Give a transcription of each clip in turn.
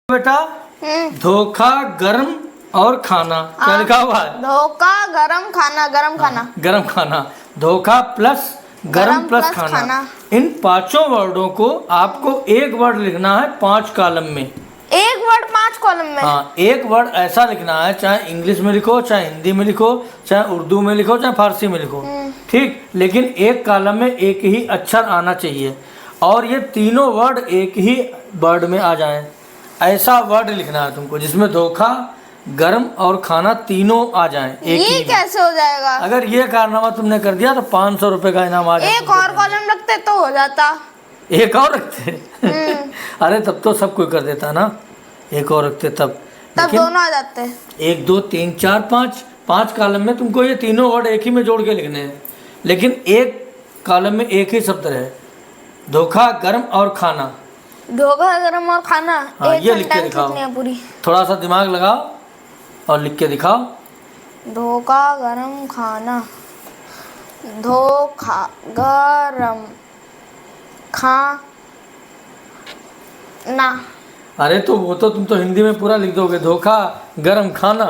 बेटा धोखा गर्म और खाना क्या लिखा हुआ है? धोखा गरम खाना, गरम खाना, गरम खाना। धोखा प्लस गरम प्लस खाना। इन पांचों वर्डों को आपको एक वर्ड लिखना है 5 कॉलम में। एक वर्ड 5 कॉलम में? हाँ, एक वर्ड ऐसा लिखना है, चाहे इंग्लिश में लिखो, चाहे हिंदी में लिखो, चाहे उर्दू में लिखो, चाहे फारसी में लिखो, ठीक। लेकिन एक कॉलम में एक ही अक्षर आना चाहिए और ये तीनों वर्ड एक ही वर्ड में आ जाएं। ऐसा वर्ड लिखना है तुमको जिसमें धोखा गर्म और खाना तीनों आ जाएं एक ये ही कैसे हो जाएगा? अगर ये कारनामा तुमने कर दिया तो 500 रुपए का इनाम आ जाएगा। एक और कॉलम रखते तो हो जाता। एक और रखते अरे तब तो सब कोई कर देता ना, एक और रखते तब दोनों आ जाते। 1 2 3 4 5 कॉलम में तुमको ये तीनों वर्ड एक ही में जोड़ के लिखने हैं, लेकिन एक कॉलम में एक ही शब्द रहे, धोखा गर्म और खाना। धोखा गरम और खाना। हाँ, एक ये लिख के सेंटेंस दिखाओ। लिखनी है पूरी। थोड़ा सा दिमाग लगाओ और लिख के दिखाओ। धोखा गरम खाना, धोखा गरम खाना। अरे तो वो तो तुम तो हिंदी में पूरा लिख दोगे, धोखा गरम खाना।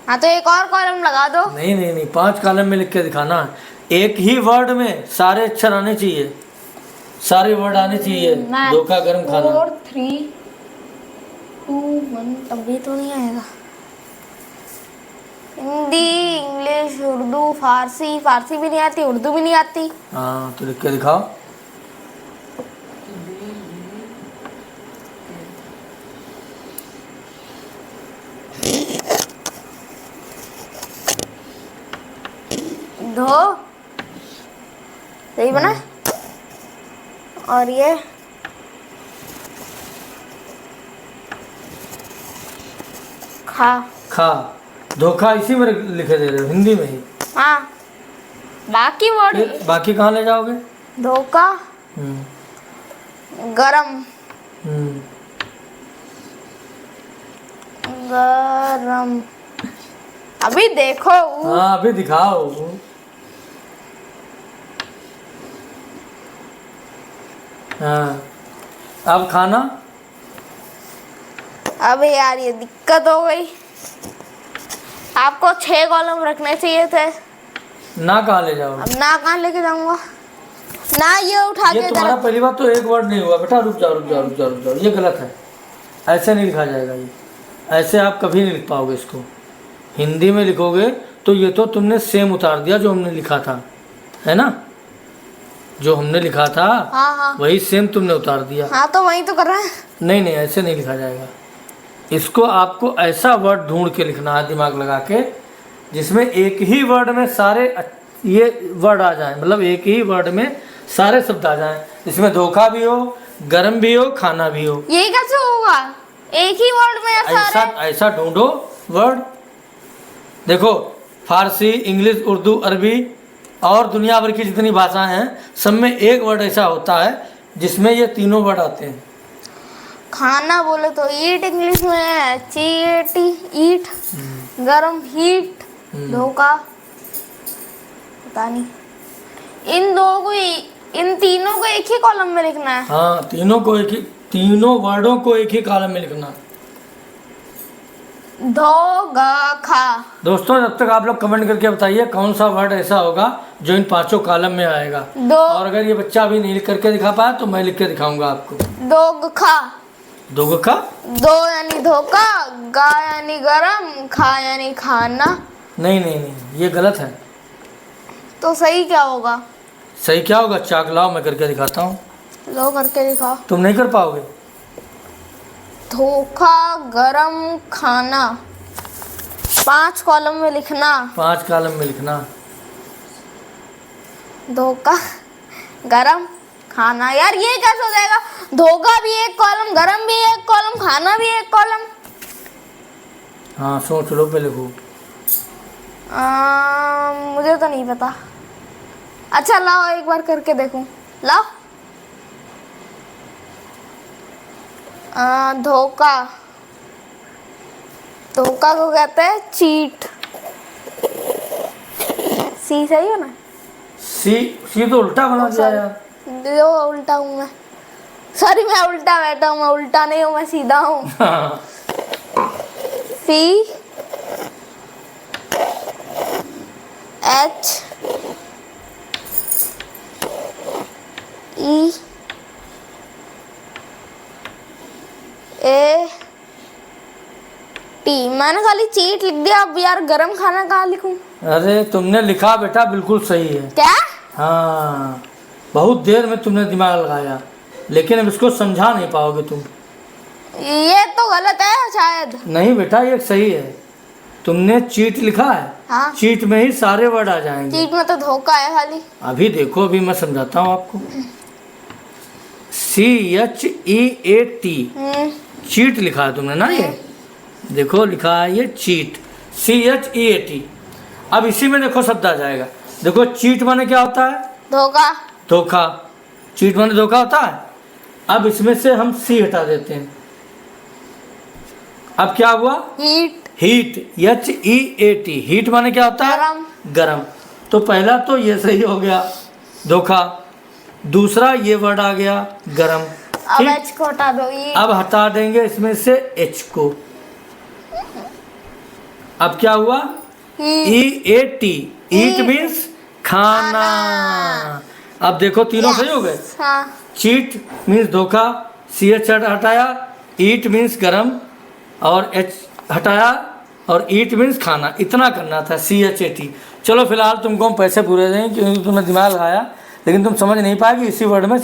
हाँ तो एक और कॉलम लगा दो। नहीं 5 कॉलम में लिख के दिखाना है। एक ही वर्ड में सारे अक्षर आने चाहिए, सारे वर्ड आने चाहिए। धोखा गर्म खाना। 4 3 2 1 तब भी तो नहीं आएगा। हिंदी, इंग्लिश, उर्दू, फारसी। फारसी भी नहीं आती, उर्दू भी नहीं आती। हाँ तो लिख के दिखाओ। धो सही बना। और ये खा। धोखा इसी में लिखे दे रहे हो, हिंदी में ही। हाँ बाकी वर्ड बाकी कहाँ ले जाओगे? धोखा गरम गरम। अभी देखो। हाँ अभी दिखाओ। हाँ अब खाना। अबे यार ये दिक्कत हो गई। आपको 6 कॉलम रखने चाहिए थे। ना कहाँ ले जाओ? अब ना कहाँ लेके जाऊंगा? ना ये उठा ये के तुम्हारा पहली बात तो एक वर्ड नहीं हुआ बेटा। रुक जाओ, ये गलत है, ऐसे नहीं लिखा जाएगा। ये ऐसे आप कभी नहीं लिख पाओगे इसको। हिंदी में लिखोगे तो ये तो तुमने सेम उतार दिया जो हमने लिखा था, है ना? जो हमने लिखा था हाँ। वही सेम तुमने उतार दिया। हाँ तो वही तो कर रहा है। नहीं ऐसे नहीं लिखा जाएगा। इसको आपको ऐसा वर्ड ढूंढ के लिखना है दिमाग लगा के जिसमें एक ही वर्ड में सारे ये वर्ड आ जाए, मतलब एक ही वर्ड में सारे शब्द आ जाएं, इसमें धोखा भी हो, गर्म भी हो, खाना भी हो। यही कैसे होगा? एक ही वर्ड में ऐसा ढूंढो वर्ड। देखो फारसी, इंग्लिश, उर्दू, अरबी और दुनिया भर की जितनी भाषाएं हैं सब में एक वर्ड ऐसा होता है जिसमें ये तीनों वर्ड आते हैं। खाना बोले तो ईट इंग्लिश में है, चीट ईट, गरम हीट, धोखा पता नहीं। इन तीनों को एक ही कॉलम में लिखना है। हाँ तीनों वर्डों को एक ही कॉलम में लिखना। धोखा। दोस्तों जब तक आप लोग कमेंट करके बताइए कौन सा वर्ड ऐसा होगा जो इन 5 कॉलम में आएगा। और अगर ये बच्चा अभी नहीं लिख करके दिखा पाया तो मैं लिख के दिखाऊंगा आपको। धोखा। धोखा। दो यानी धोखा, गा यानी गरम, खा यानी खाना। नहीं ये गलत है। तो सही क्या होगा? सही क्या होगा? चाक लाओ, मैं करके दिखाता हूँ। लो करके दिखाओ। तुम नहीं कर पाओगे। धोखा गरम खाना 5 कॉलम में लिखना। 5 कॉलम में लिखना। धोखा गरम खाना। यार ये कैसे हो जाएगा? धोखा भी एक कॉलम, गरम भी एक कॉलम, खाना भी एक कॉलम। हाँ सोच लो पहले खूब। मुझे तो नहीं पता। अच्छा लाओ एक बार करके देखूं। लाओ। धोखा को कहते हैं चीट। सी सही है ना? सी तो उल्टा बना दिया यार। जो उल्टा हूँ मैं। सॉरी मैं उल्टा बैठा हूँ, मैं उल्टा नहीं हूँ, मैं सीधा हूँ। हाँ, C H E A T। मैंने खाली चीट लिख दिया, अब यार गरम खाना कहाँ लिखूं? अरे तुमने लिखा बेटा बिल्कुल सही है। क्या? हाँ, बहुत देर में तुमने दिमाग लगाया, लेकिन अब इसको समझा नहीं पाओगे तुम। ये तो गलत है शायद। नहीं बेटा, ये सही है। तुमने चीट लिखा है, हाँ, चीट में ही सारे वर्ड आ जाएंगे। चीट में तो धोखा है खाली। अभी देखो, अभी मैं समझाता हूँ आपको। CHEAT, चीट लिखा है तुमने ना, ये देखो लिखा है ये चीट, CHEAT। अब इसी में देखो शब्द आ जाएगा। देखो चीट माने क्या होता है? धोखा। धोखा। चीट माने धोखा होता है। अब इसमें से हम C हटा देते हैं। अब क्या हुआ? हीट। Heat, HEAT। हीट माने क्या होता है? गरम। गरम। तो पहला तो ये सही हो गया, धोखा। दूसरा ये वर्ड आ गया, गरम। अब ठीक? H को हटा दो। ये अब हटा देंगे इसमें से H को। अब क्या हुआ? EAT। ईट मीन्स खाना। अब देखो तीनों सही हो गए। हाँ, चीट मीन्स धोखा, CH हटाया, ईट मीन्स गरम, और H हटाया, और ईट मीन्स खाना। इतना करना था, CHAT। चलो फिलहाल तुमको हम पैसे पूरे देंगे क्योंकि तुमने दिमाग लगाया, लेकिन तुम समझ नहीं पाएगी इसी वर्ड में